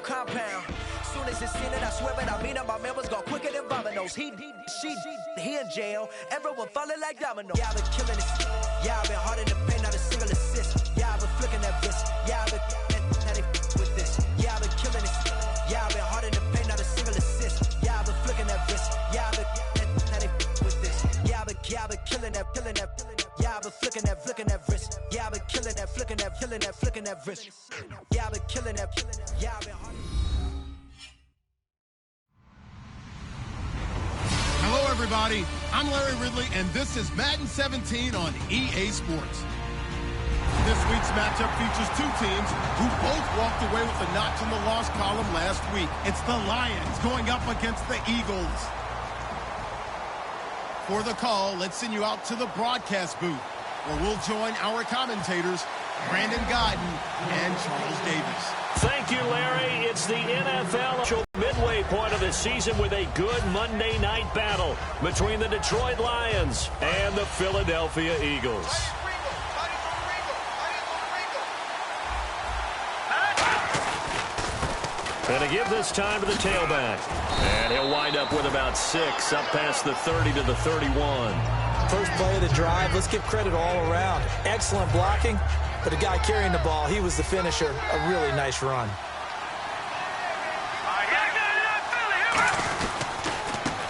compound. Soon as it's seen it, I swear it, I mean it. My members go quicker than dominoes. He in jail. Everyone falling like dominoes. Yeah, I've been killing this. Yeah, I've been hard in the paint, not a single assist. Yeah, I've been flicking that wrist. Yeah, I've been with this. Yeah, I've been killing this. Yeah, I've been hard in the paint, not a single assist. Yeah, I've been flicking that wrist. Yeah, I've been with this. Yeah, I've been killing that. Yeah, I've been flicking that wrist. Yeah, I've been killing that, flicking that wrist. Yeah, I've been killing that. Yeah, I've been hard. Hello, everybody. I'm Larry Ridley, and this is Madden 17 on EA Sports. This week's matchup features two teams who both walked away with a notch in the loss column last week. It's the Lions going up against the Eagles. For the call, let's send you out to the broadcast booth, where we'll join our commentators, Brandon Godden and Charles Davis. Thank you, Larry. It's the NFL midway point of the season with a good Monday night battle between the Detroit Lions and the Philadelphia Eagles. And to give this time to the tailback. And he'll wind up with about 6, up past the 30 to the 31. First play of the drive, let's give credit all around. Excellent blocking, but the guy carrying the ball, he was the finisher. A really nice run.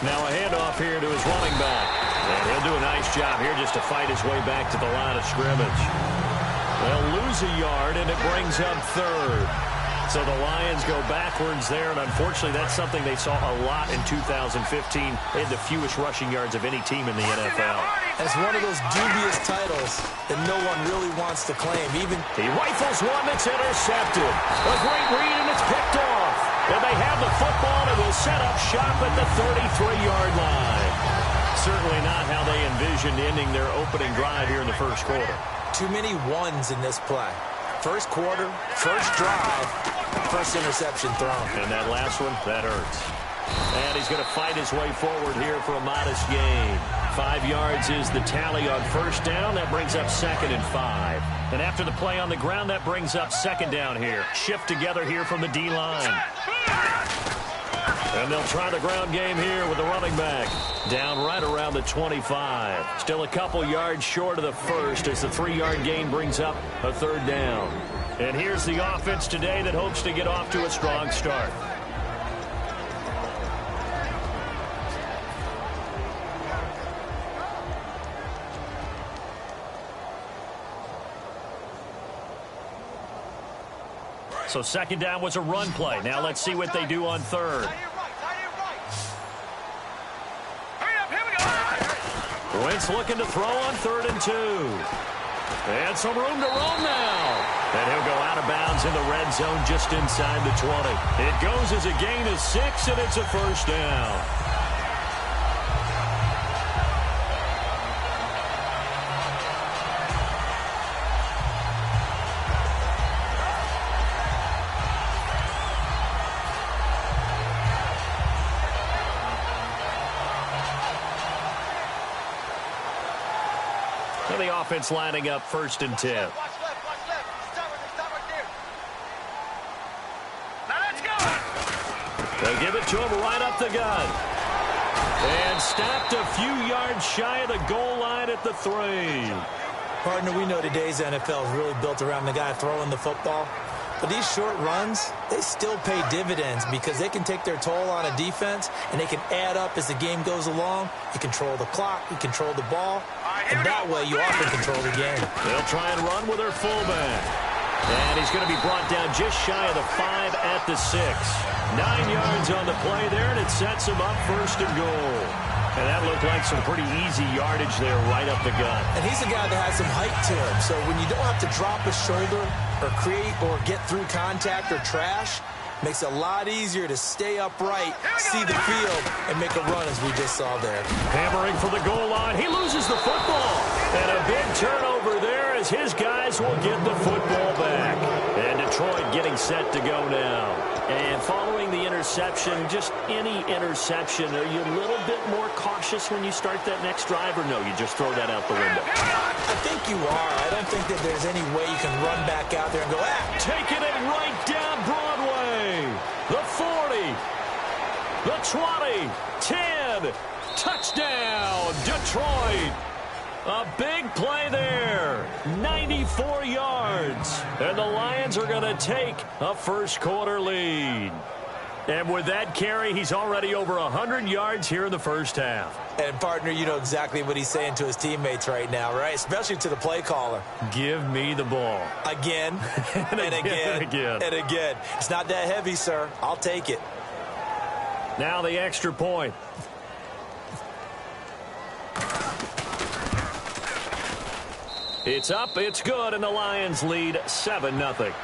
Now a handoff here to his running back. And he'll do a nice job here just to fight his way back to the line of scrimmage. They'll lose a yard, and it brings up 3rd. So the Lions go backwards there, and unfortunately that's something they saw a lot in 2015. They had the fewest rushing yards of any team in the NFL. It's one of those dubious titles that no one really wants to claim. Even he rifles one that's intercepted. A great read, and it's picked off. And they have the football, and will set up shop at the 33-yard line. Certainly not how they envisioned ending their opening drive here in the first quarter. Too many ones in this play. First quarter, first drive, first interception thrown. And that last one, that hurts. And he's going to fight his way forward here for a modest gain. 5 yards is the tally on first down. That brings up 2nd and 5. And after the play on the ground, that brings up 2nd down here. Shift together here from the D-line. And they'll try the ground game here with the running back. Down right around the 25. Still a couple yards short of the first as the 3-yard gain brings up a 3rd down. And here's the offense today that hopes to get off to a strong start. So 2nd down was a run play. Now let's see what they do on 3rd. Wentz looking to throw on 3rd and 2. And some room to roam now. And he'll go out of bounds in the red zone just inside the 20. It goes as a gain of 6, and it's a first down. The offense lining up 1st and 10. Watch left. Stop right there. Now let's go. They'll give it to him right up the gut. And stopped a few yards shy of the goal line at the 3. Partner, we know today's NFL is really built around the guy throwing the football. But these short runs, they still pay dividends because they can take their toll on a defense, and they can add up as the game goes along. You control the clock, you control the ball, and that way you often control the game. They'll try and run with their fullback. And he's going to be brought down just shy of the 5 at the 6. 9 yards on the play there, and it sets him up 1st and goal. And that looked like some pretty easy yardage there right up the gut. And he's a guy that has some height to him. So when you don't have to drop a shoulder or create or get through contact or trash, makes it a lot easier to stay upright, see the field, and make a run as we just saw there. Hammering for the goal line. He loses the football. And a big turnover there as his guys will get the football back. And Detroit getting set to go now. And following the interception, just any interception, are you a little bit more cautious when you start that next drive, or no, you just throw that out the window? I think you are. I don't think that there's any way you can run back out there and go, Taking it right down Broadway. the 40, the 20, 10, touchdown, Detroit. A big play there, 94 yards, and the Lions are going to take a first quarter lead. And with that carry, he's already over 100 yards here in the first half. And, partner, you know exactly what he's saying to his teammates right now, right? Especially to the play caller. Give me the ball. Again, and again, and again. It's not that heavy, sir. I'll take it. Now the extra point. It's up, it's good, and the Lions lead 7-0.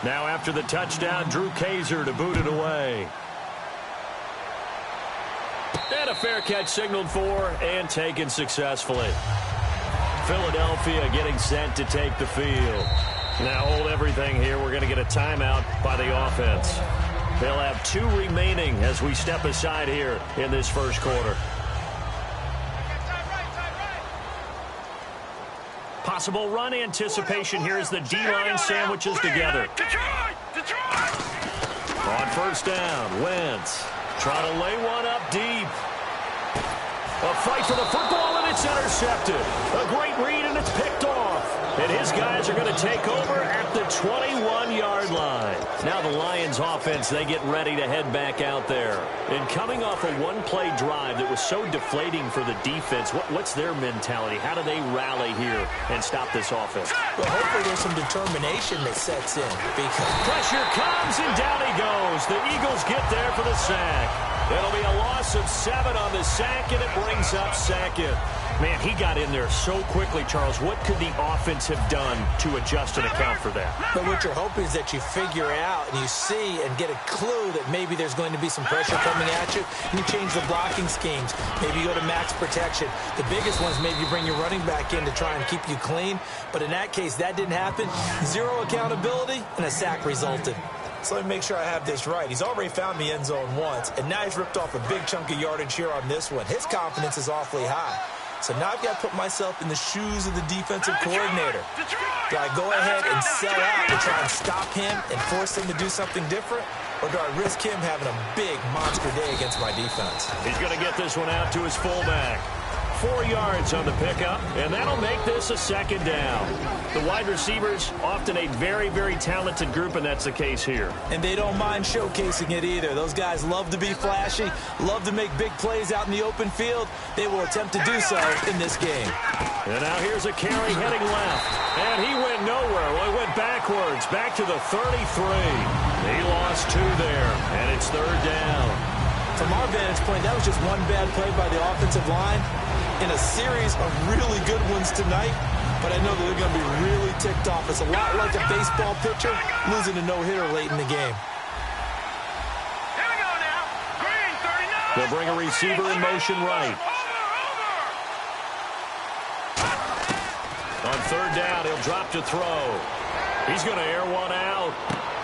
Now after the touchdown, Drew Kaiser to boot it away. And a fair catch signaled for and taken successfully. Philadelphia getting set to take the field. Now hold everything here. We're going to get a timeout by the offense. They'll have 2 remaining as we step aside here in this first quarter. Possible run anticipation here as the D-line sandwiches together. On first down, Wentz trying to lay one up deep. A fight for the football, and it's intercepted. A great read, and it's picked off. And his guys are going to take over at the 21-yard line. Now the Lions offense, they get ready to head back out there. And coming off a one-play drive that was so deflating for the defense, what's their mentality? How do they rally here and stop this offense? Well, hopefully there's some determination that sets in. Because pressure comes, and down he goes. The Eagles get there for the sack. It'll be a loss of 7 on the sack, and it brings up second. Man, he got in there so quickly, Charles. What could the offense have done to adjust and account for that? But what you're hoping is that you figure out and you see and get a clue that maybe there's going to be some pressure coming at you, and you change the blocking schemes. Maybe you go to max protection. The biggest one is maybe you bring your running back in to try and keep you clean. But in that case, that didn't happen. 0 accountability, and a sack resulted. So let me make sure I have this right. He's already found the end zone once, and now he's ripped off a big chunk of yardage here on this one. His confidence is awfully high. So now I've got to put myself in the shoes of the defensive coordinator. Do I go ahead and sell out to try and stop him and force him to do something different? Or do I risk him having a big monster day against my defense? He's going to get this one out to his fullback. 4 yards on the pickup, and that'll make this a second down. The wide receivers, often a very, very talented group, and that's the case here. And they don't mind showcasing it either. Those guys love to be flashy, love to make big plays out in the open field. They will attempt to do so in this game. And now here's a carry heading left. And he went nowhere. Well, he went backwards, back to the 33. He lost 2 there, and it's third down. From our vantage point, that was just one bad play by the offensive line in a series of really good ones tonight, but I know that they're going to be really ticked off. It's a lot like a baseball pitcher losing a no-hitter late in the game. Here we go now. Green, 39. They'll bring a receiver in motion right. On third down, he'll drop to throw. He's going to air one out.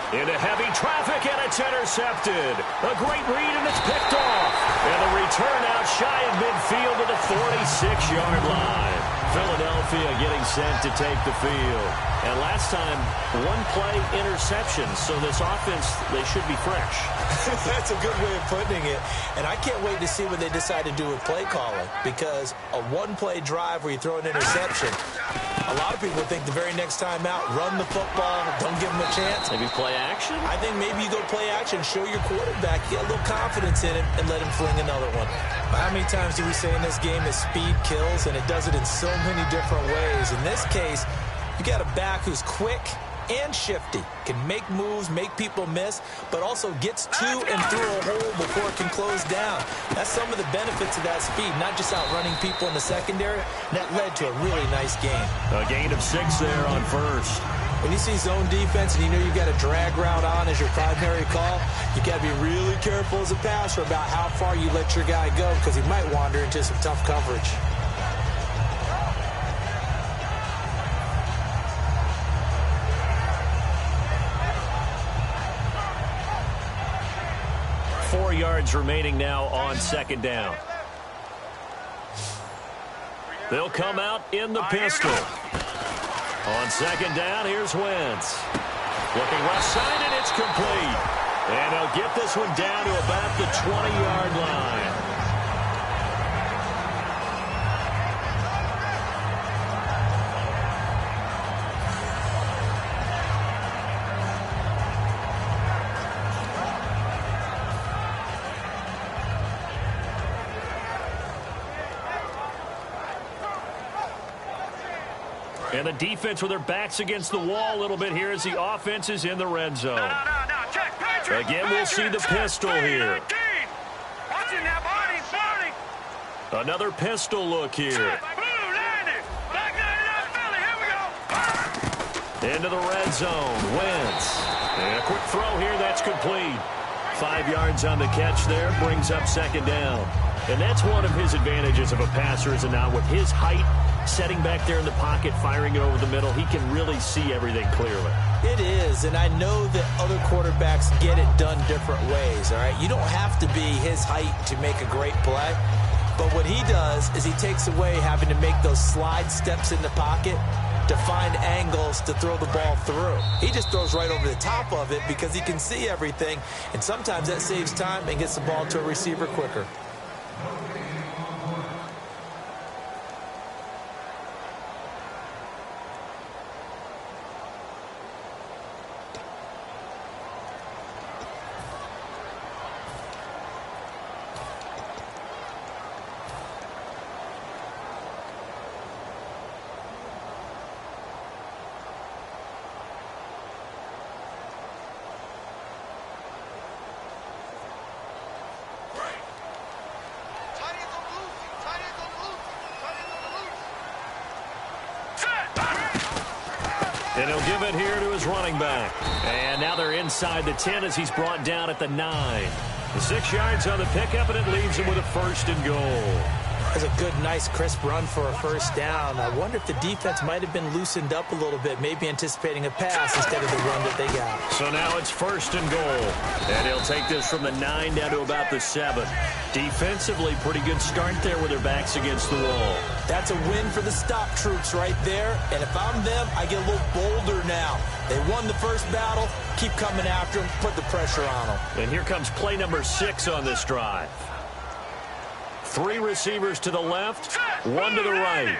Into heavy traffic, and it's intercepted. A great read, and it's picked off. And the return out shy of midfield to the 46-yard line. Philadelphia getting set to take the field. And last time, one-play interception. So this offense, they should be fresh. That's a good way of putting it. And I can't wait to see what they decide to do with play calling. Because a one-play drive where you throw an interception, a lot of people think the very next time out, run the football, don't give them a chance. Maybe play action? I think maybe you go play action, show your quarterback, get a little confidence in him, and let him fling another one. But how many times do we say in this game that speed kills, and it does it in so many different ways? In this case, you got a back who's quick and shifty, can make moves, make people miss, but also gets to and through a hole before it can close down. That's some of the benefits of that speed, not just outrunning people in the secondary. That led to a really nice game. A gain of 6 there on first. When you see zone defense and you know you've got a drag route on as your primary call, you got to be really careful as a passer about how far you let your guy go because he might wander into some tough coverage. 4 yards remaining now on second down. They'll come out in the pistol. On second down, here's Wentz. Looking left side, and it's complete. And they'll get this one down to about the 20-yard line. And the defense with their backs against the wall a little bit here as the offense is in the red zone. No, check, Patrick. Again, we'll see the pistol here. Watching that body. Another pistol look here. Blue landed. Back 99 Philly. Here we go. Into the red zone. Wentz. And a quick throw here. That's complete. 5 yards on the catch there. Brings up second down. And that's one of his advantages of a passer, is it not? With his height, setting back there in the pocket, firing it over the middle, he can really see everything clearly. It is, and I know that other quarterbacks get it done different ways, all right? You don't have to be his height to make a great play, but what he does is he takes away having to make those slide steps in the pocket to find angles to throw the ball through. He just throws right over the top of it because he can see everything, and sometimes that saves time and gets the ball to a receiver quicker. And he'll give it here to his running back. And now they're inside the 10 as he's brought down at the 9. The 6 yards on the pickup, and it leaves him with a 1st and goal. That's a good, nice, crisp run for a first down. I wonder if the defense might have been loosened up a little bit, maybe anticipating a pass instead of the run that they got. So now it's 1st and goal. And he'll take this from the 9 down to about the 7. Defensively, pretty good start there with their backs against the wall. That's a win for the stop troops right there. And if I'm them, I get a little bolder now. They won the first battle. Keep coming after them. Put the pressure on them. And here comes play number 6 on this drive. 3 receivers to the left, 1 to the right.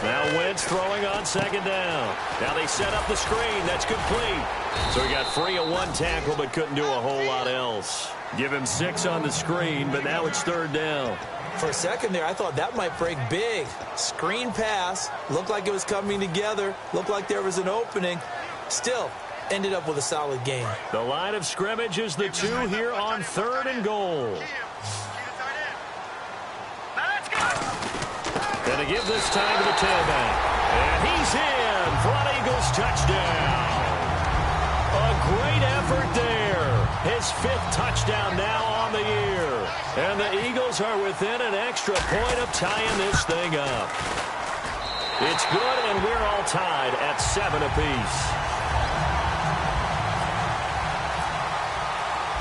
Now Wentz throwing on second down. Now they set up the screen. That's complete. So he got free of 1 tackle but couldn't do a whole lot else. Give him 6 on the screen, but now it's 3rd down. For a second there, I thought that might break big. Screen pass. Looked like it was coming together. Looked like there was an opening. Still, ended up with a solid game. The line of scrimmage is the 2 here on 3rd and goal. And to give this time to the tailback. And he's in for an Eagles touchdown. A great effort there. His 5th touchdown now on the year. And the Eagles are within an extra point of tying this thing up. It's good, and we're all tied at 7 apiece.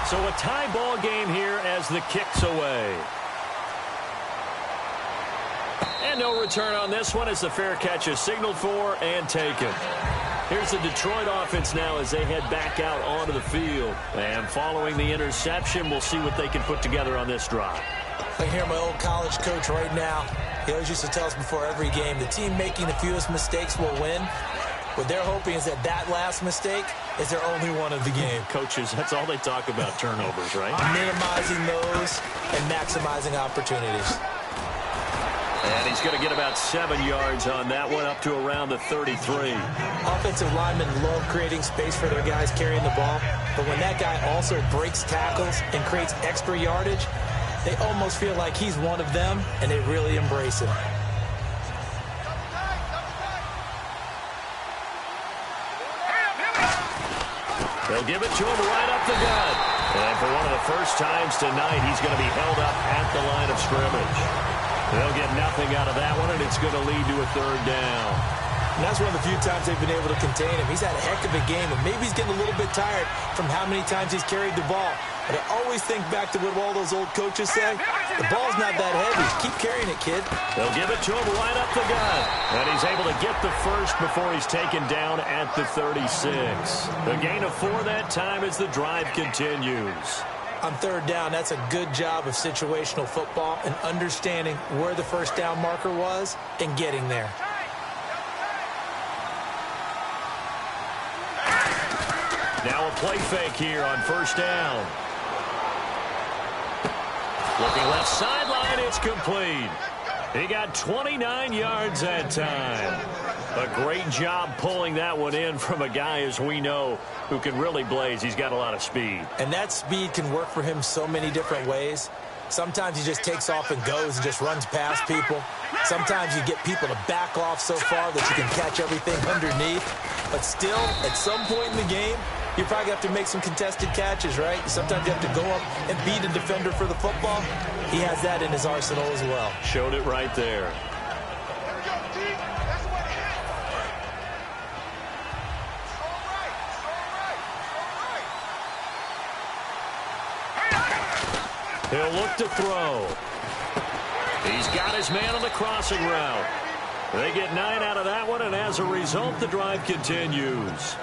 So a tie ball game here as the kick's away. And no return on this one as the fair catch is signaled for and taken. Here's the Detroit offense now as they head back out onto the field. And following the interception, we'll see what they can put together on this drive. I hear my old college coach right now. He always used to tell us before every game, the team making the fewest mistakes will win. What they're hoping is that last mistake is their only one of the game. Coaches, that's all they talk about, turnovers, right? Minimizing those and maximizing opportunities. And he's going to get about 7 yards on that one, up to around the 33. Offensive linemen love creating space for their guys carrying the ball, but when that guy also breaks tackles and creates extra yardage, they almost feel like he's one of them, and they really embrace it. They'll give it to him right up the gut. And for one of the first times tonight, he's going to be held up at the line of scrimmage. They'll get nothing out of that one, and it's going to lead to a 3rd down. And that's one of the few times they've been able to contain him. He's had a heck of a game, and maybe he's getting a little bit tired from how many times he's carried the ball. But I always think back to what all those old coaches say. The ball's not that heavy. Keep carrying it, kid. They'll give it to him right up the gut. And he's able to get the first before he's taken down at the 36. The gain of 4 that time as the drive continues. On third down, that's a good job of situational football and understanding where the first down marker was and getting there. Now a play fake here on first down. Looking left sideline, it's complete. He got 29 yards that time. A great job pulling that one in from a guy, as we know, who can really blaze. He's got a lot of speed. And that speed can work for him so many different ways. Sometimes he just takes off and goes and just runs past people. Sometimes you get people to back off so far that you can catch everything underneath. But still, at some point in the game, you probably have to make some contested catches, right? Sometimes you have to go up and beat a defender for the football. He has that in his arsenal as well. Showed it right there. He'll look to throw. He's got his man on the crossing route. They get 9 out of that one, and as a result, the drive continues.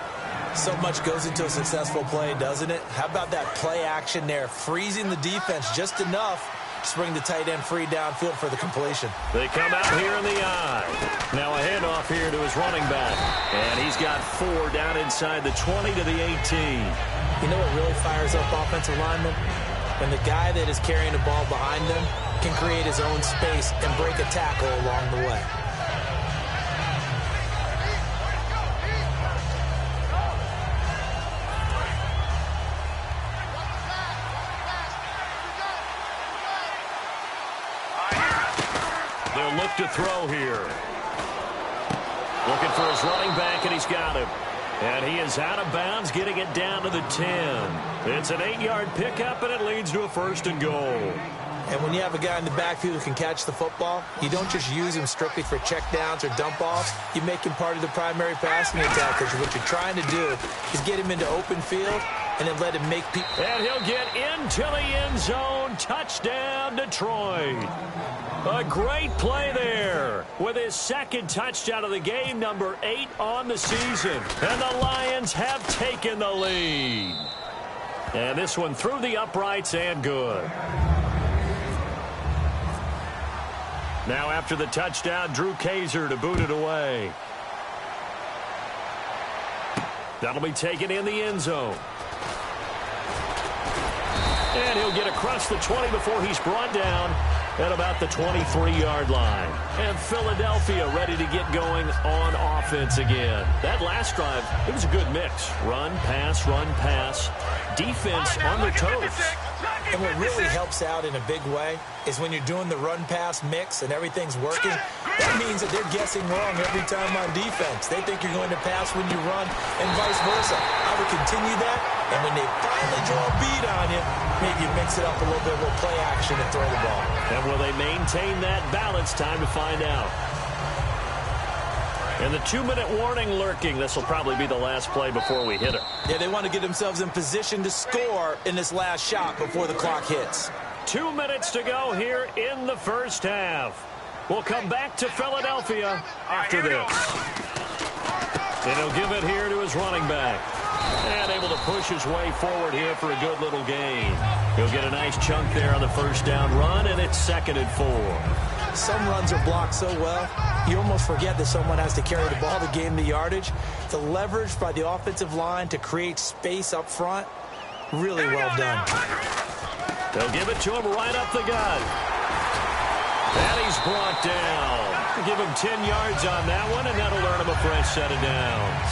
So much goes into a successful play, doesn't it? How about that play action there, freezing the defense just enough to bring the tight end free downfield for the completion. They come out here in the eye. Now a handoff here to his running back. And he's got 4 down inside the 20 to the 18. You know what really fires up offensive linemen? When the guy that is carrying the ball behind them can create his own space and break a tackle along the way. They'll look to throw here. Looking for his running back, and he's got him. And he is out of bounds, getting it down to the 10. It's an 8-yard pickup, and it leads to a 1st and goal. And when you have a guy in the backfield who can catch the football, you don't just use him strictly for checkdowns or dump-offs. You make him part of the primary passing attack, because what you're trying to do is get him into open field and then let him make people. And he'll get into the end zone. Touchdown, Detroit. A great play there with his 2nd touchdown of the game, number 8 on the season. And the Lions have taken the lead. And this one through the uprights and good. Now after the touchdown, Drew Kaiser to boot it away. That'll be taken in the end zone. And he'll get across the 20 before he's brought down at about the 23-yard line. And Philadelphia ready to get going on offense again. That last drive, it was a good mix. Run, pass, defense on their toes. And what really helps out in a big way is when you're doing the run-pass mix and everything's working, that means that they're guessing wrong every time on defense. They think you're going to pass when you run and vice versa. I would continue that, and when they finally draw a beat on you, maybe you mix it up a little bit with play action and throw the ball. And will they maintain that balance? Time to find out. And the 2-minute warning lurking. This will probably be the last play before we hit it. Yeah, they want to get themselves in position to score in this last shot before the clock hits. 2 minutes to go here in the first half. We'll come back to Philadelphia after this. And he'll give it here to his running back. And able to push his way forward here for a good little gain. He'll get a nice chunk there on the first down run, and it's 2nd and 4. Some runs are blocked so well, you almost forget that someone has to carry the ball to gain the yardage. The leverage by the offensive line to create space up front, really well done. They'll give it to him right up the gut. And he's brought down. Give him 10 yards on that one, and that'll earn him a fresh set of downs.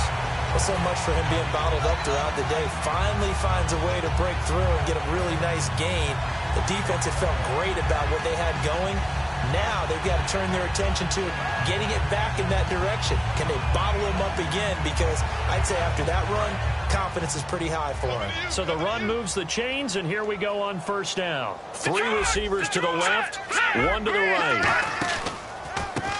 Well, so much for him being bottled up throughout the day. Finally finds a way to break through and get a really nice gain. The defense had felt great about what they had going. Now they've got to turn their attention to getting it back in that direction. Can they bottle him up again? Because I'd say after that run, confidence is pretty high for him. So the run moves the chains, and here we go on first down. 3 receivers to the left, 1 to the right.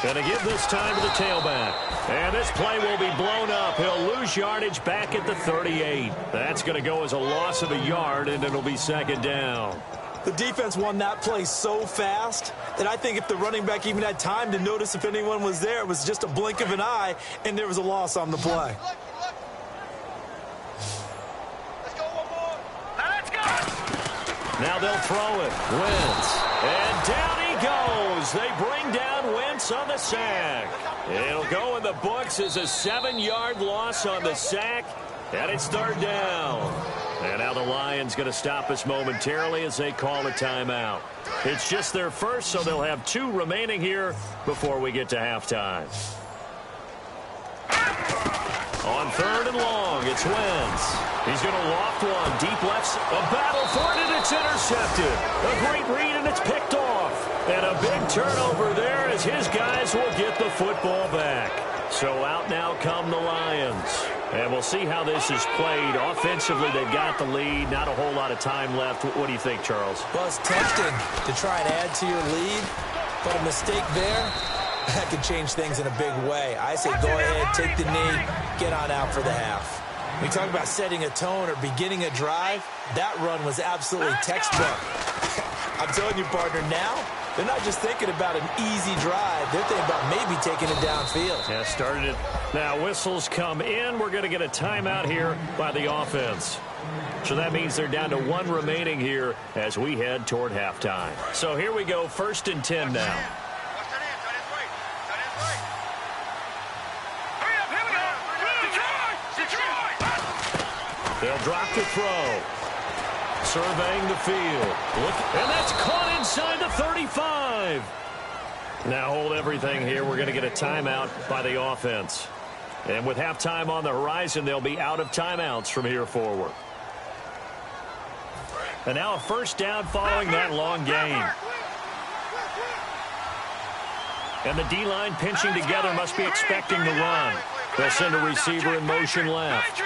Going to give this time to the tailback. And this play will be blown up. He'll lose yardage back at the 38. That's going to go as a loss of a yard, and it'll be second down. The defense won that play so fast that I think if the running back even had time to notice if anyone was there, it was just a blink of an eye, and there was a loss on the play. Let's go one more. Let's go. Now they'll throw it. Wentz. And down he goes. They bring down Wentz on the sack. It'll go in the books as a 7-yard loss on the sack, and it's third down. And now the Lions going to stop us momentarily as they call a timeout. It's just their first, so they'll have 2 remaining here before we get to halftime. On third and long, it's Wentz. He's going to loft one. Deep left. A battle for it, and it's intercepted. A great read, and it's picked off. And a big turnover there as his guys will get the football back. So out now come the Lions. And we'll see how this is played. Offensively, they've got the lead. Not a whole lot of time left. What do you think, Charles? Well, it's tempting to try and add to your lead, but a mistake there, that could change things in a big way. I say go ahead, take the knee, get on out for the half. When you talk about setting a tone or beginning a drive, that run was absolutely textbook. I'm telling you, partner, now they're not just thinking about an easy drive. They're thinking about maybe taking it downfield. Yeah, started it. Now whistles come in. We're going to get a timeout here by the offense. So that means they're down to 1 remaining here as we head toward halftime. So here we go, 1st and 10 now. They'll drop the throw. Surveying the field. And that's caught inside the 35. Now hold everything here. We're going to get a timeout by the offense. And with halftime on the horizon, they'll be out of timeouts from here forward. And now a first down following that long gain. And the D-line pinching together must be expecting the run. They'll send a receiver in motion left.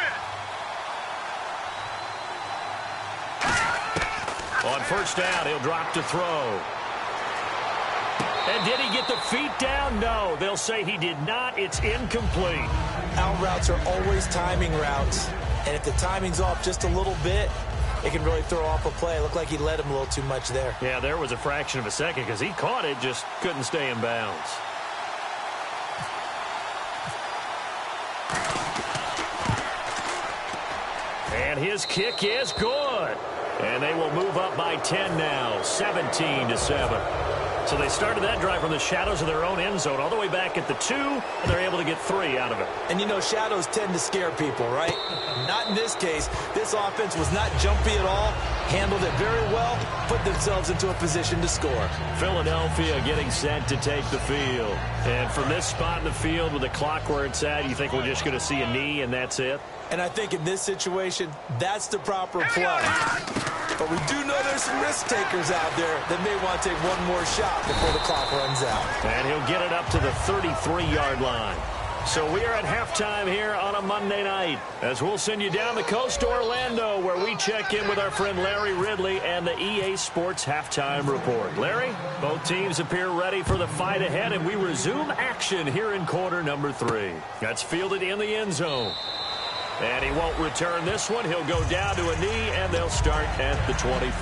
On first down, he'll drop to throw. And did he get the feet down? No, they'll say he did not. It's incomplete. Out routes are always timing routes. And if the timing's off just a little bit, it can really throw off a play. It looked like he let him a little too much there. Yeah, there was a fraction of a second because he caught it, just couldn't stay in bounds. And his kick is good. And they will move up by 10 now, 17-7. So they started that drive from the shadows of their own end zone all the way back at the 2, and they're able to get 3 out of it. And, you know, shadows tend to scare people, right? Not in this case. This offense was not jumpy at all, handled it very well, put themselves into a position to score. Philadelphia getting set to take the field. And from this spot in the field with the clock where it's at, you think we're just going to see a knee and that's it? And I think in this situation, that's the proper play. But we do know there's some risk takers out there that may want to take one more shot before the clock runs out. And he'll get it up to the 33-yard line. So we are at halftime here on a Monday night as we'll send you down the coast to Orlando where we check in with our friend Larry Ridley and the EA Sports Halftime Report. Larry, both teams appear ready for the fight ahead, and we resume action here in quarter number 3. That's fielded in the end zone. And he won't return this one. He'll go down to a knee, and they'll start at the 25.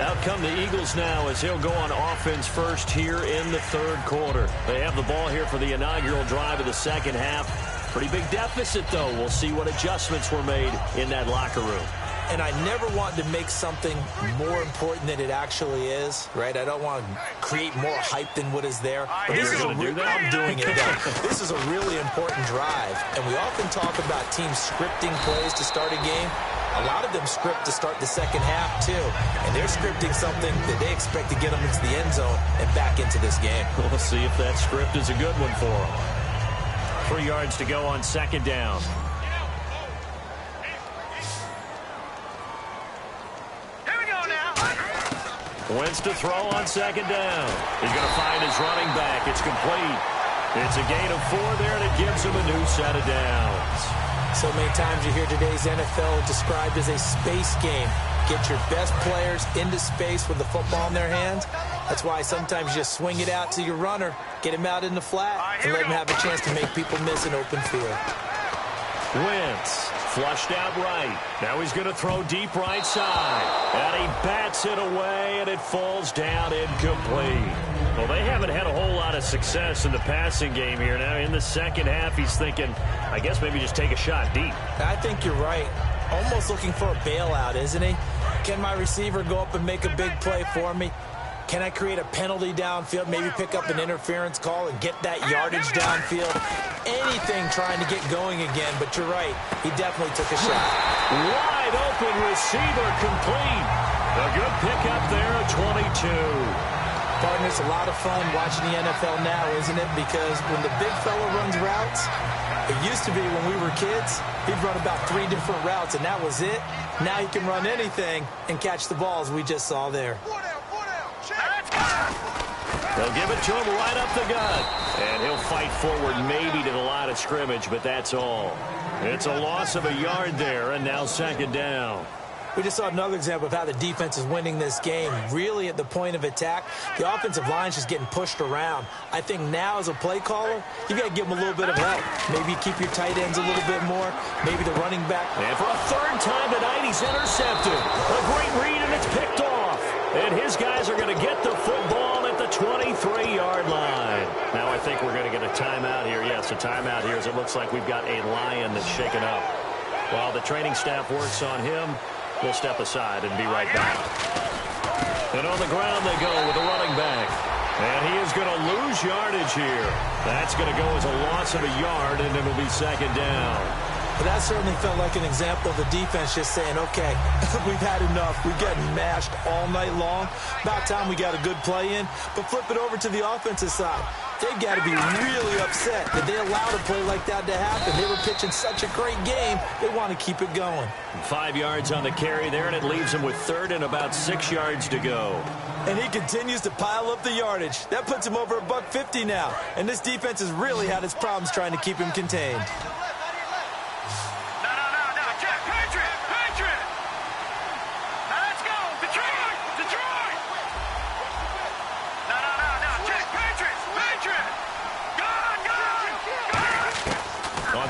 Out come the Eagles now as he'll go on offense first here in the third quarter. They have the ball here for the inaugural drive of the second half. Pretty big deficit, though. We'll see what adjustments were made in that locker room. And I never want to make something more important than it actually is, right? I don't want to create more hype than what is there. But this is I'm doing it, though. This is a really important drive. And we often talk about teams scripting plays to start a game. A lot of them script to start the second half, too. And they're scripting something that they expect to get them into the end zone and back into this game. We'll see if that script is a good one for them. 3 yards to go on second down. Wentz to throw on second down. He's going to find his running back. It's complete. It's a gain of 4 there, and it gives him a new set of downs. So many times you hear today's NFL described as a space game. Get your best players into space with the football in their hands, That's why sometimes you just swing it out to your runner, get him out in the flat, and let him have a chance to make people miss an open field. Wentz flushed out right. Now he's going to throw deep right side. And he bats it away, and it falls down incomplete. Well, they haven't had a whole lot of success in the passing game here. Now, in the second half, he's thinking, I guess maybe just take a shot deep. I think you're right. Almost looking for a bailout, isn't he? Can my receiver go up and make a big play for me? Can I create a penalty downfield, maybe pick up an interference call and get that yardage downfield? Anything trying to get going again, but you're right. He definitely took a shot. Wide open receiver complete. A good pickup there at 22. Partner, it's a lot of fun watching the NFL now, isn't it? Because when the big fella runs routes, it used to be when we were kids, he'd run about 3 different routes, and that was it. Now he can run anything and catch the balls we just saw there. They'll give it to him right up the gut. And he'll fight forward maybe to the line of scrimmage, but that's all. It's a loss of a yard there, and now second down. We just saw another example of how the defense is winning this game. Really at the point of attack, the offensive line's just getting pushed around. I think now as a play caller, you got to give them a little bit of help. Maybe keep your tight ends a little bit more. Maybe the running back. And for a third time tonight, he's intercepted. A great read, and it's picked off. And his guys are going to get the football at the 23-yard line. Now I think we're going to get a timeout here. Yes, a timeout here as it looks like we've got a Lion that's shaken up. While the training staff works on him, we'll step aside and be right back. And on the ground they go with a running back. And he is going to lose yardage here. That's going to go as a loss of a yard, and it'll be second down. But that certainly felt like an example of the defense just saying, okay, we've had enough. We've gotten mashed all night long. About time we got a good play in. But flip it over to the offensive side. They've got to be really upset that they allowed a play like that to happen. They were pitching such a great game, they want to keep it going. 5 yards on the carry there, and it leaves him with third and about 6 yards to go. And he continues to pile up the yardage. That puts him over $150 now. And this defense has really had its problems trying to keep him contained.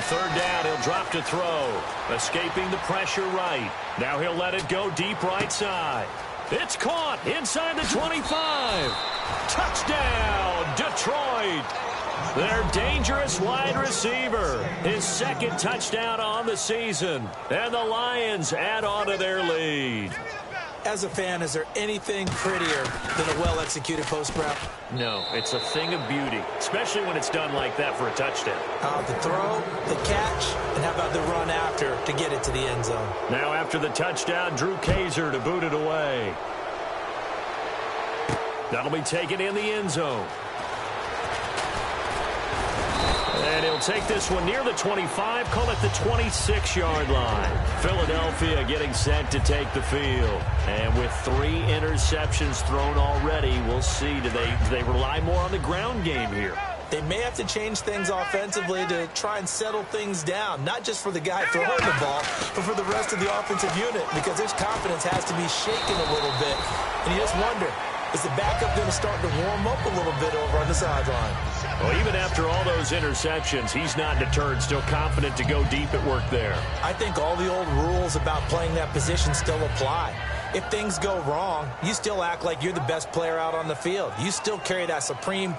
Third down, he'll drop to throw. Escaping the pressure right. Now he'll let it go deep right side. It's caught inside the 25. Touchdown, Detroit. Their dangerous wide receiver. His second touchdown on the season. And the Lions add on to their lead. As a fan, is there anything prettier than a well-executed post route? No, it's a thing of beauty, especially when it's done like that for a touchdown. The throw, the catch, and how about the run after to get it to the end zone? Now after the touchdown, Drew Kaiser to boot it away. That'll be taken in the end zone. And he'll take this one near the 25, call it the 26-yard line. Philadelphia getting set to take the field. And with 3 interceptions thrown already, we'll see, do they rely more on the ground game here? They may have to change things offensively to try and settle things down, not just for the guy throwing the ball, but for the rest of the offensive unit, because his confidence has to be shaken a little bit. And you just wonder, is the backup going to start to warm up a little bit over on the sideline? Well, even after all those interceptions, he's not deterred, still confident to go deep at work there. I think all the old rules about playing that position still apply. If things go wrong, you still act like you're the best player out on the field. You still carry that supreme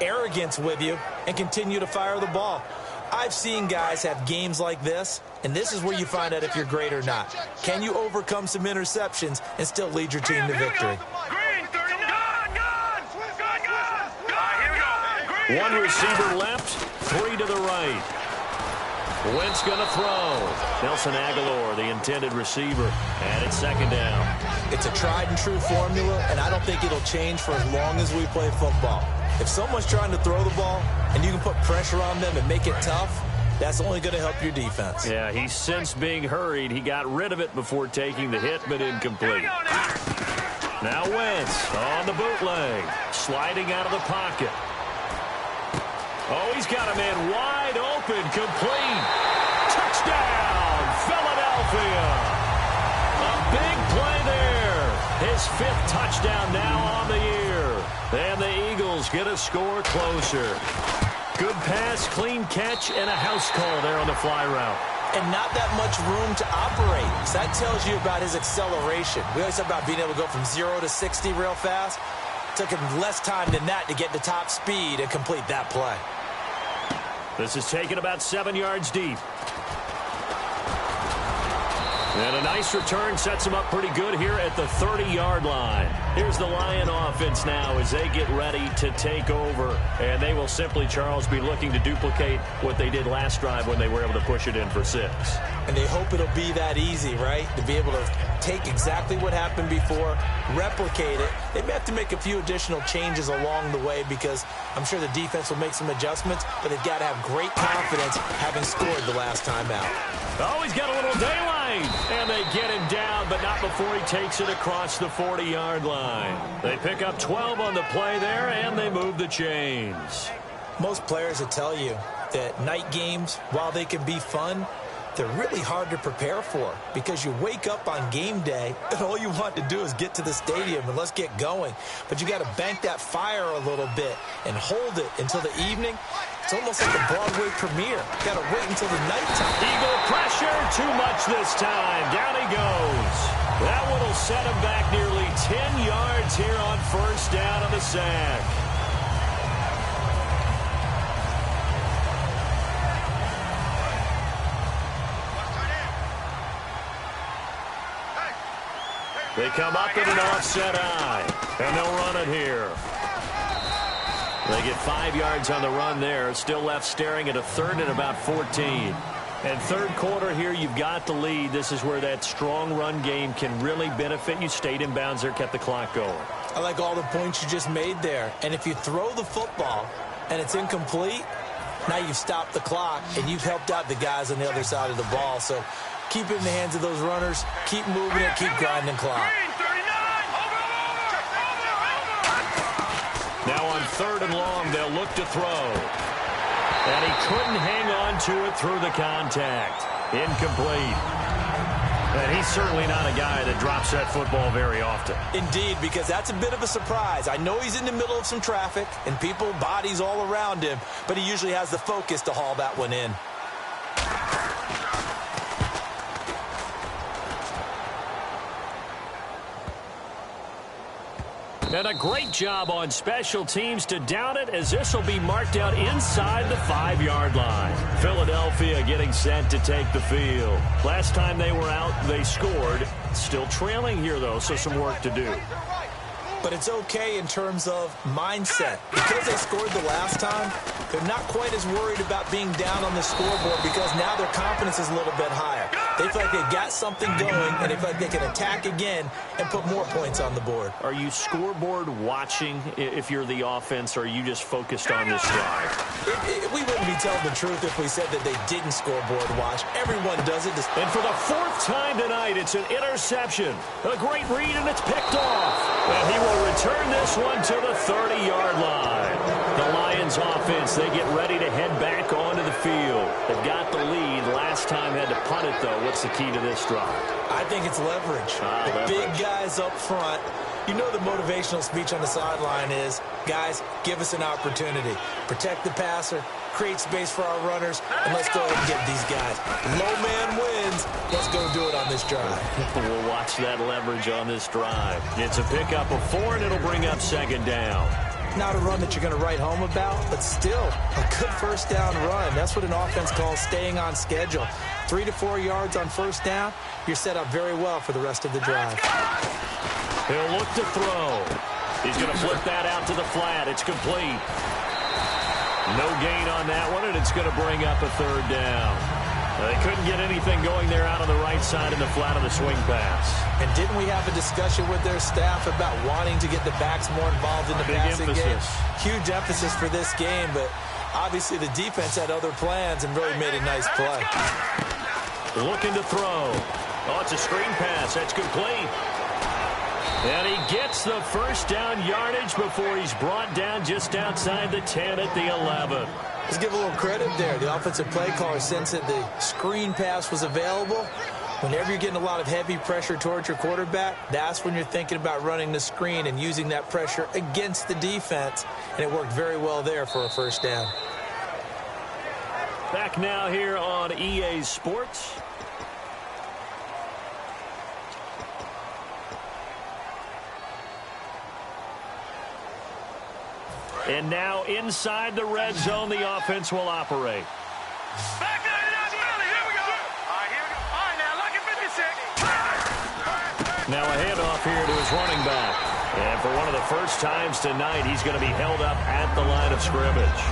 arrogance with you and continue to fire the ball. I've seen guys have games like this, and this is where you find out if you're great or not. Can you overcome some interceptions and still lead your team to victory? One receiver left, 3 to the right. Wentz going to throw. Nelson Aguilar, the intended receiver, and it's second down. It's a tried-and-true formula, and I don't think it'll change for as long as we play football. If someone's trying to throw the ball and you can put pressure on them and make it tough, that's only going to help your defense. Yeah, he's since being hurried. He got rid of it before taking the hit, but incomplete. Now Wentz on the bootleg, sliding out of the pocket. Oh, he's got a man wide open, complete. Touchdown, Philadelphia. A big play there. His 5th touchdown now on the year. And the Eagles get a score closer. Good pass, clean catch, and a house call there on the fly route. And not that much room to operate. So that tells you about his acceleration. We always talk about being able to go from 0 to 60 real fast. It took him less time than that to get to top speed and complete that play. This is taken about 7 yards deep. And a nice return sets them up pretty good here at the 30-yard line. Here's the Lion offense now as they get ready to take over. And they will simply, Charles, be looking to duplicate what they did last drive when they were able to push it in for 6. And they hope it'll be that easy, right? To be able to take exactly what happened before, replicate it. They may have to make a few additional changes along the way because I'm sure the defense will make some adjustments, but they've got to have great confidence having scored the last time out. Oh, he's got a little daylight. And they get him down, but not before he takes it across the 40-yard line. They pick up 12 on the play there, and they move the chains. Most players will tell you that night games, while they can be fun, they're really hard to prepare for because you wake up on game day and all you want to do is get to the stadium and let's get going. But you got to bank that fire a little bit and hold it until the evening. It's almost like a Broadway premiere. Got to wait until the nighttime. Eagle pressure, too much this time. Down he goes. That one will set him back nearly 10 yards here on first down on the sack. They come up in an offset eye, and they'll run it here. They get 5 yards on the run there. Still left staring at a third and about 14. And third quarter here, you've got the lead. This is where that strong run game can really benefit you. Stayed in bounds there, kept the clock going. I like all the points you just made there. And if you throw the football and it's incomplete, now you've stopped the clock and you've helped out the guys on the other side of the ball. So keep it in the hands of those runners. Keep moving it. Keep grinding clock. Now on third and long, they'll look to throw. And he couldn't hang on to it through the contact. Incomplete. And he's certainly not a guy that drops that football very often. Indeed, because that's a bit of a surprise. I know he's in the middle of some traffic and people, bodies all around him, but he usually has the focus to haul that one in. And a great job on special teams to down it, as this will be marked out inside the 5-yard line. Philadelphia getting set to take the field. Last time they were out, they scored. Still trailing here, though, so some work to do. But it's okay in terms of mindset. Because they scored the last time, they're not quite as worried about being down on the scoreboard because now their confidence is a little bit higher. They feel like they've got something going, and they feel like they can attack again and put more points on the board. Are you scoreboard watching if you're the offense, or are you just focused on this drive? We wouldn't be telling the truth if we said that they didn't scoreboard watch. Everyone does it. And for the 4th time tonight, it's an interception. A great read, and it's picked off. And he will return this one to the 30-yard line. The Lions offense, they get ready to head back onto the field. They've got the lead. Last time had to punt it, though. What's the key to this drive? I think it's leverage. The big guys up front. You know the motivational speech on the sideline is, guys, give us an opportunity. Protect the passer, create space for our runners, and let's go ahead and get these guys. Low man wins. Let's go do it on this drive. We'll watch that leverage on this drive. It's a pickup of 4, and it'll bring up 2nd down. Not a run that you're going to write home about, but still a good first down run. That's what an offense calls staying on schedule. 3 to 4 yards on first down, you're set up very well for the rest of the drive. He'll look to throw. He's going to flip that out to the flat. It's complete. No gain on that one, and it's going to bring up a 3rd down. They couldn't get anything going there out on the right side in the flat of the swing pass. And didn't we have a discussion with their staff about wanting to get the backs more involved in the passing game? Huge emphasis for this game, but obviously the defense had other plans and really made a nice play. Looking to throw. Oh, it's a screen pass. That's complete. And he gets the first down yardage before he's brought down just outside the 10 at the 11. Let's give a little credit there. The offensive play caller sensed that the screen pass was available. Whenever you're getting a lot of heavy pressure towards your quarterback, that's when you're thinking about running the screen and using that pressure against the defense, and it worked very well there for a first down. Back now here on EA Sports. And now inside the red zone, the offense will operate. Back to the middle. Here we go. All right, here we go. All right, now, look at 56. Now a handoff here to his running back. And for one of the first times tonight, he's going to be held up at the line of scrimmage.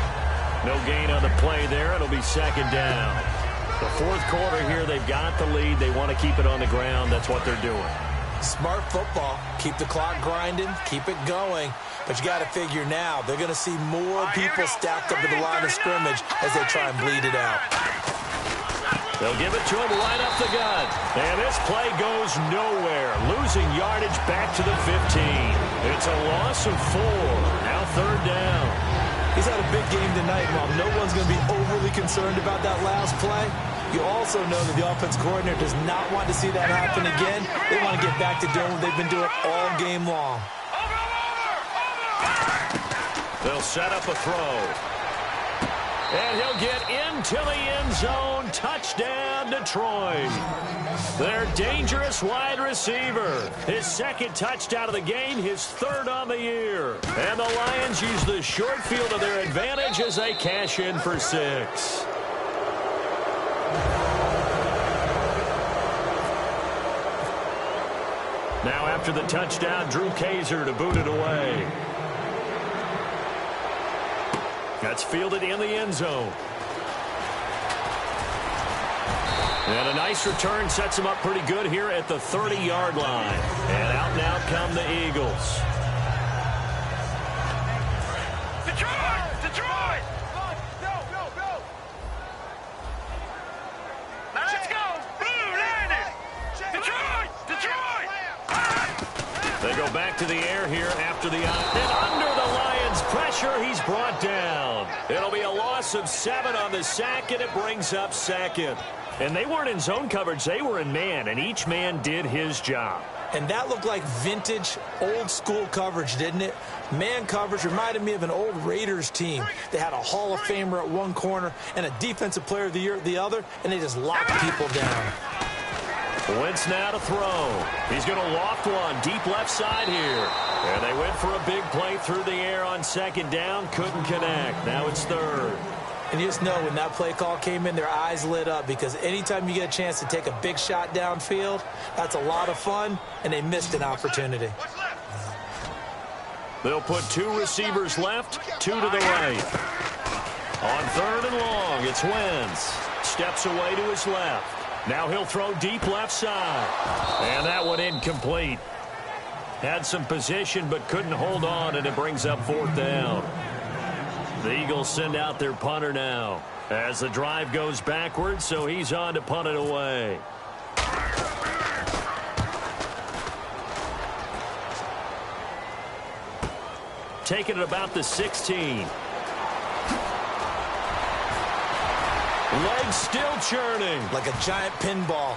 No gain on the play there. It'll be second down. The fourth quarter here, they've got the lead. They want to keep it on the ground. That's what they're doing. Smart football. Keep the clock grinding. Keep it going. But you got to figure now, they're going to see more people stacked up at the line of scrimmage as they try and bleed it out. They'll give it to him right up the gut. And this play goes nowhere. Losing yardage back to the 15. It's a loss of 4. Now third down. He's had a big game tonight, Mom. No one's going to be overly concerned about that last play. You also know that the offense coordinator does not want to see that happen again. They want to get back to doing what they've been doing all game long. They'll set up a throw. And he'll get into the end zone. Touchdown, Detroit. Their dangerous wide receiver. His second touchdown of the game, his third on the year. And the Lions use the short field to their advantage as they cash in for 6. Now after the touchdown, Drew Kaiser to boot it away. That's fielded in the end zone. And a nice return sets him up pretty good here at the 30-yard line. And out now come the Eagles. Detroit! Detroit! Go! Let's go! Blue Landers! Detroit! They go back to the air here after the out. And under the Lions' pressure, he's brought down. It'll be a loss of 7 on the sack, and it brings up second. And they weren't in zone coverage. They were in man, and each man did his job. And that looked like vintage, old-school coverage, didn't it? Man coverage reminded me of an old Raiders team. They had a Hall of Famer at one corner and a Defensive Player of the Year at the other, and they just locked people down. Wentz now to throw. He's going to loft one deep left side here. And they went for a big play through the air on second down. Couldn't connect. Now it's third. And you just know when that play call came in, their eyes lit up because anytime you get a chance to take a big shot downfield, that's a lot of fun, and they missed an opportunity. They'll put 2 receivers left, 2 to the right. On third and long, it's Wentz. Steps away to his left. Now he'll throw deep left side. And that one incomplete. Had some position but couldn't hold on, and it brings up fourth down. The Eagles send out their punter now as the drive goes backwards, so he's on to punt it away. Taking it about the 16. Legs still churning. Like a giant pinball.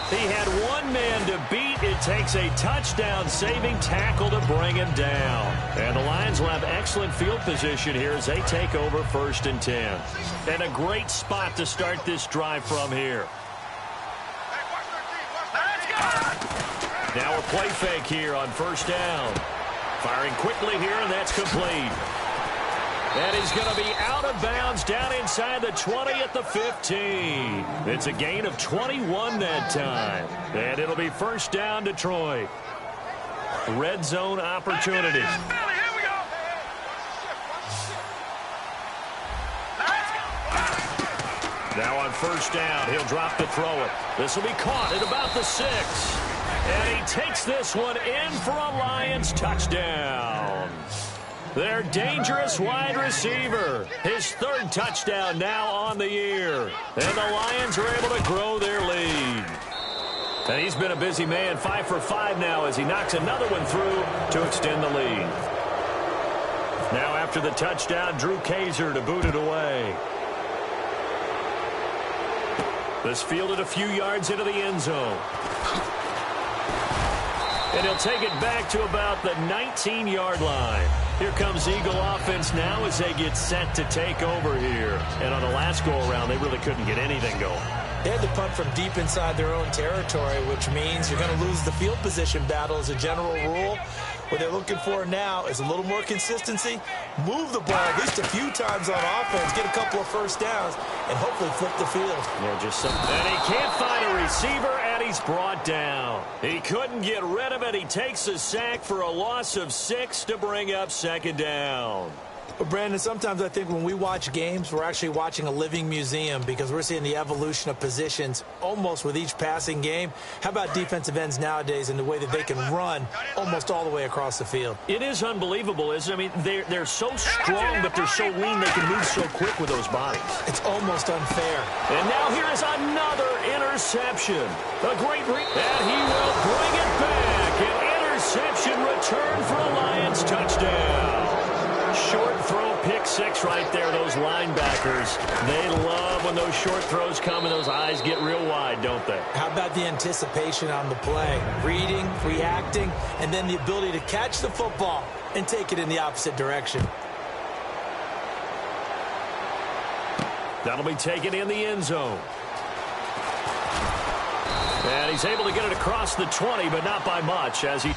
He had one man to beat. It takes a touchdown-saving tackle to bring him down. And the Lions will have excellent field position here as they take over 1st and 10. And a great spot to start this drive from here. Now a play fake here on 1st down. Firing quickly here, and that's complete. And he's going to be out of bounds down inside the 20 at the 15. It's a gain of 21 that time. And it'll be 1st down, Detroit. Red zone opportunity. Now on 1st down, he'll drop to throw it. This will be caught at about the 6. And he takes this one in for a Lions touchdown. Their dangerous wide receiver. His 3rd touchdown now on the year. And the Lions are able to grow their lead. And he's been a busy man, 5 for 5 now as he knocks another one through to extend the lead. Now after the touchdown, Drew Kaiser to boot it away. This fielded a few yards into the end zone. And he'll take it back to about the 19-yard line. Here comes Eagle offense now as they get set to take over here. And on the last go-around, they really couldn't get anything going. They had to punt from deep inside their own territory, which means you're going to lose the field position battle as a general rule. What they're looking for now is a little more consistency, move the ball at least a few times on offense, get a couple of first downs, and hopefully flip the field. Yeah, just something. And he can't find a receiver, and he's brought down. He couldn't get rid of it. He takes a sack for a loss of 6 to bring up second down. But, Brandon, sometimes I think when we watch games, we're actually watching a living museum because we're seeing the evolution of positions almost with each passing game. How about defensive ends nowadays and the way that they can run almost all the way across the field? It is unbelievable, isn't it? I mean, they're so strong, but they're so lean they can move so quick with those bodies. It's almost unfair. And now here is another interception. A great read, and he will bring it back. An interception return for a Lions touchdown. Short throw, pick six right there. Those linebackers, they love when those short throws come and those eyes get real wide, don't they? How about the anticipation on the play? Reading, reacting, and then the ability to catch the football and take it in the opposite direction. That'll be taken in the end zone. And he's able to get it across the 20, but not by much as he...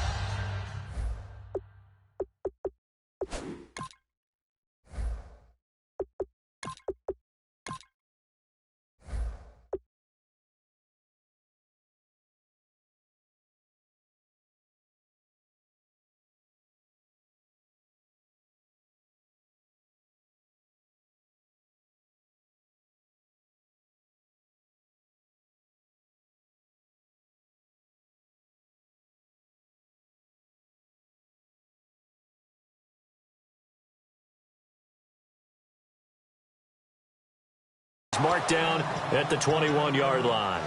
marked down at the 21-yard line.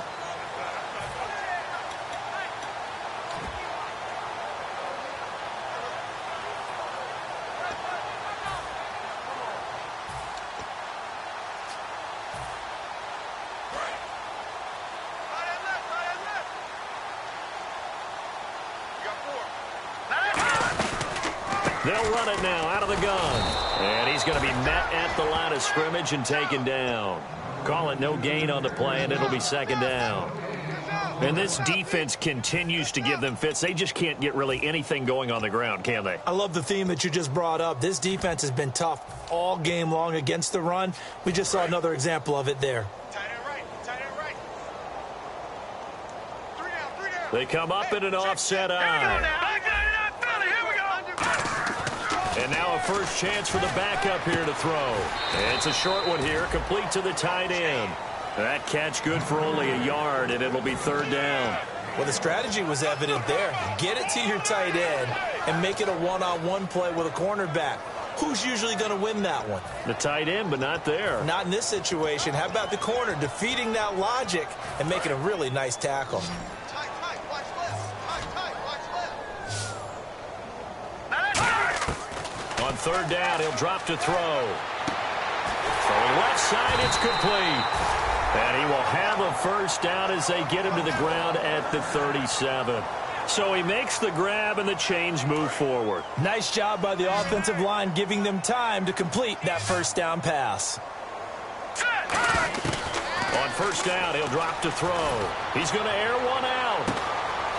They'll run it now out of the gun. And he's going to be met at the line of scrimmage and taken down. Call it no gain on the play, and it'll be second down. And this defense continues to give them fits. They just can't get really anything going on the ground, can they? I love the theme that you just brought up. This defense has been tough all game long against the run. We just saw another example of it there. Tight end right. Tight end right. 3 down. They come up in an offset eye. And now a first chance for the backup here to throw. It's a short one here, complete to the tight end. That catch good for only a yard, and it'll be third down. Well, the strategy was evident there. Get it to your tight end and make it a one-on-one play with a cornerback. Who's usually going to win that one? The tight end, but not there. Not in this situation. How about the corner defeating that logic and making a really nice tackle? On third down, he'll drop to throw. Throwing left side, it's complete. And he will have a first down as they get him to the ground at the 37. So he makes the grab and the chains move forward. Nice job by the offensive line giving them time to complete that first down pass. On first down, he'll drop to throw. He's going to air one out.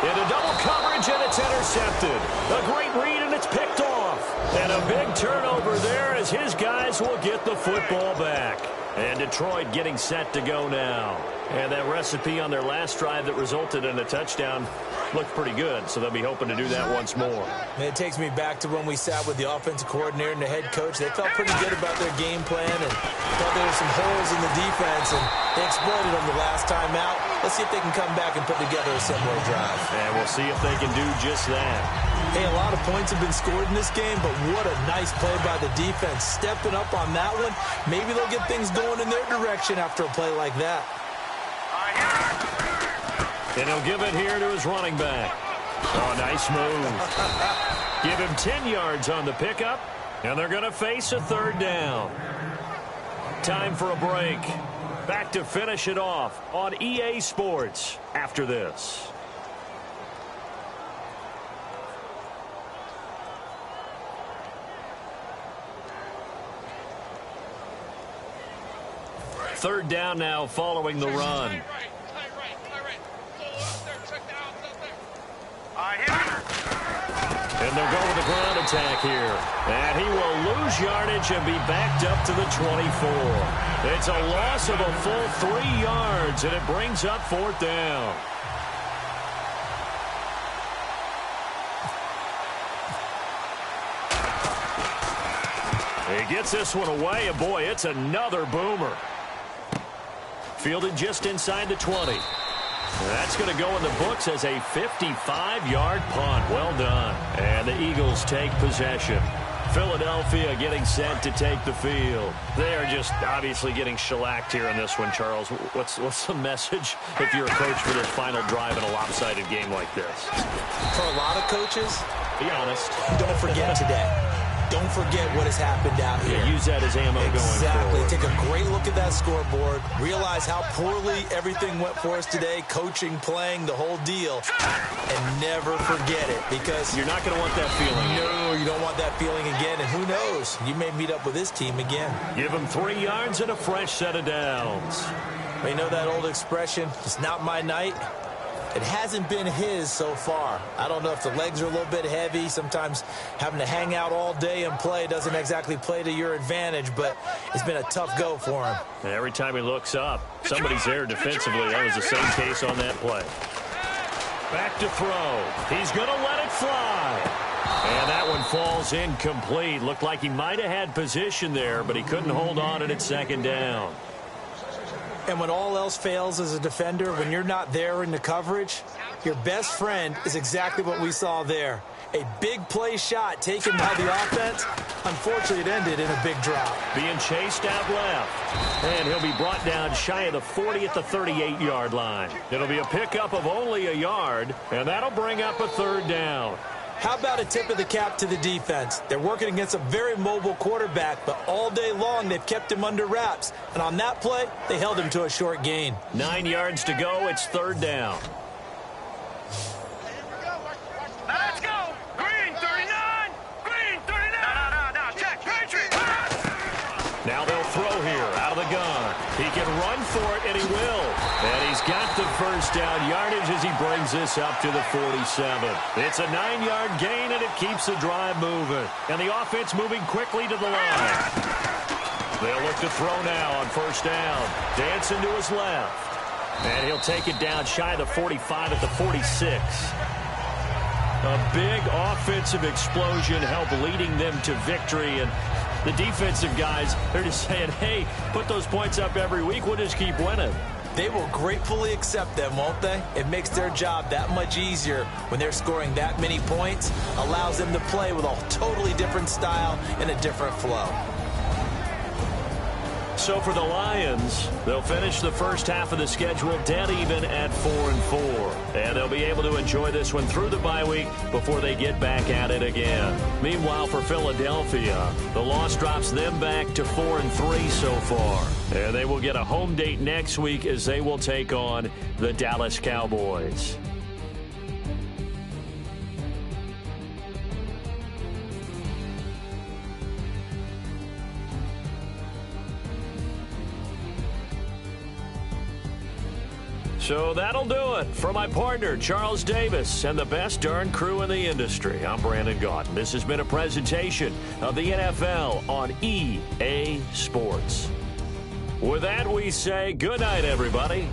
Into double coverage, and it's intercepted. A great read, and it's picked off. And a big turnover there as his guys will get the football back. And Detroit getting set to go now. And that recipe on their last drive that resulted in a touchdown looked pretty good, so they'll be hoping to do that once more. And it takes me back to when we sat with the offensive coordinator and the head coach. They felt pretty good about their game plan and thought there were some holes in the defense, and they exploited them the last time out. Let's see if they can come back and put together a similar drive. And we'll see if they can do just that. Hey, a lot of points have been scored in this game, but what a nice play by the defense. Stepping up on that one. Maybe they'll get things going in their direction after a play like that. And he'll give it here to his running back. Oh, nice move. Give him 10 yards on the pickup, and they're going to face a third down. Time for a break. Back to finish it off on EA Sports after this. Third down now following the run. And they'll go with the ground attack here. And he will lose yardage and be backed up to the 24. It's a loss of a full 3 yards, and it brings up fourth down. He gets this one away, and boy, it's another boomer. Fielded just inside the 20. That's going to go in the books as a 55-yard punt. Well done. And the Eagles take possession. Philadelphia getting set to take the field. They are just obviously getting shellacked here in this one, Charles. What's the message if you're a coach for this final drive in a lopsided game like this? For a lot of coaches, be honest. Don't forget today. Don't forget what has happened out here. Yeah, use that as ammo going forward. Take a great look at that scoreboard. Realize how poorly everything went for us today. Coaching, playing, the whole deal. And never forget it, because you're not going to want that feeling. No, you don't want that feeling again. And who knows? You may meet up with this team again. Give them 3 yards and a fresh set of downs. You know that old expression, it's not my night? It hasn't been his so far. I don't know if the legs are a little bit heavy. Sometimes having to hang out all day and play doesn't exactly play to your advantage, but it's been a tough go for him. And every time he looks up, somebody's there defensively. That was the same case on that play. Back to throw. He's going to let it fly. And that one falls incomplete. Looked like he might have had position there, but he couldn't hold on, and it's second down. And when all else fails as a defender, when you're not there in the coverage, your best friend is exactly what we saw there. A big play shot taken by the offense. Unfortunately, it ended in a big drop. Being chased out left. And he'll be brought down shy of the 40 at the 38-yard line. It'll be a pickup of only a yard, and that'll bring up a third down. How about a tip of the cap to the defense? They're working against a very mobile quarterback, but all day long they've kept him under wraps. And on that play, they held him to a short gain. 9 yards to go. It's third down. Let's go. Green 39. Green 39. No. Check. Patriot. Now they'll throw here out of the gun. He can run for it, and he will. And he's got the first down yardage as he brings this up to the 47. It's a 9-yard gain, and it keeps the drive moving. And the offense moving quickly to the line. They'll look to throw now on first down. Dancing to his left. And he'll take it down shy of the 45 at the 46. A big offensive explosion helped leading them to victory. And the defensive guys, they're just saying, hey, put those points up every week. We'll just keep winning. They will gratefully accept them, won't they? It makes their job that much easier when they're scoring that many points. Allows them to play with a totally different style and a different flow. So for the Lions, they'll finish the first half of the schedule dead even at 4-4. And they'll be able to enjoy this one through the bye week before they get back at it again. Meanwhile, for Philadelphia, the loss drops them back to 4-3 so far. And they will get a home date next week as they will take on the Dallas Cowboys. So that'll do it. For my partner, Charles Davis, and the best darn crew in the industry, I'm Brandon Gaudin. This has been a presentation of the NFL on EA Sports. With that, we say good night, everybody.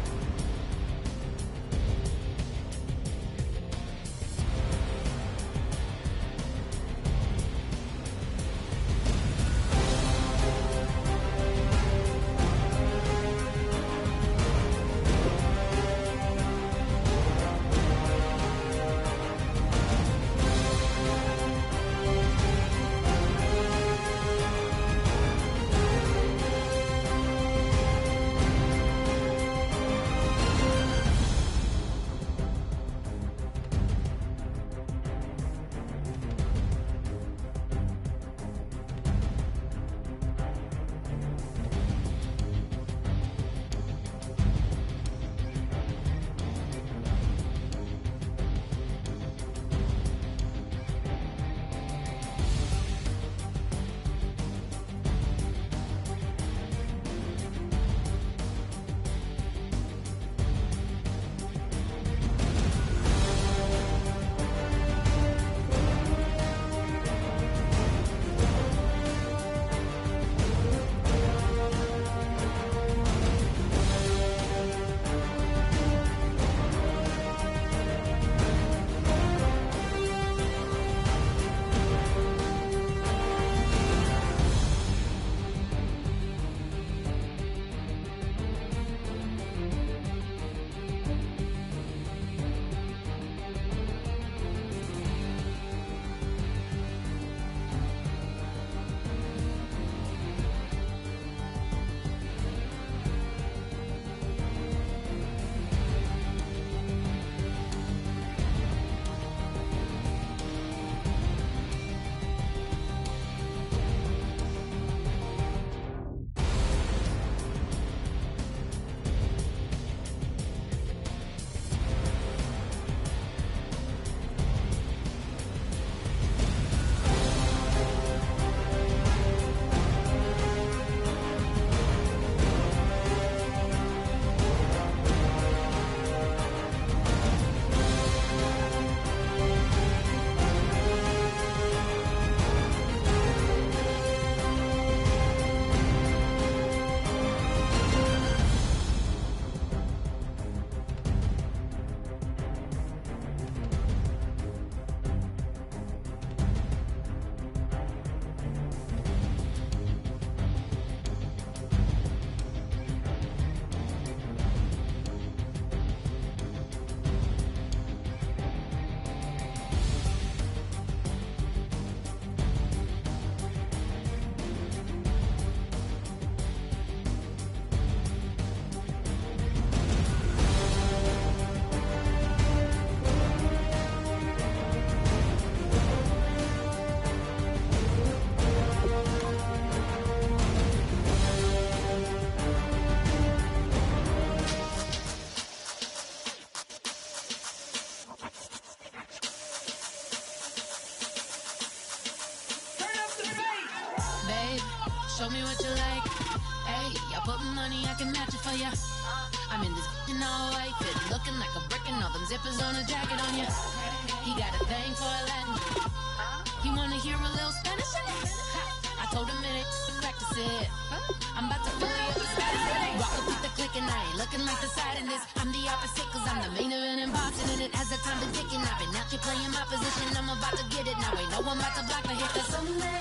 show me what you like. Hey, y'all put money, I can match it for ya. I'm in this in all white fit, looking like a brick and all them zippers on a jacket on ya. He got a thing for a Latin. He wanna hear a little Spanish in it. I told him it ain't practice it. I'm about to fully up the status. Walk up with the click and I ain't looking like the side in this. I'm the opposite cause I'm the main event and boxing in it. As the time been ticking, I've been out here playing my position. I'm about to get it now. Ain't no one about to block my hit cause someday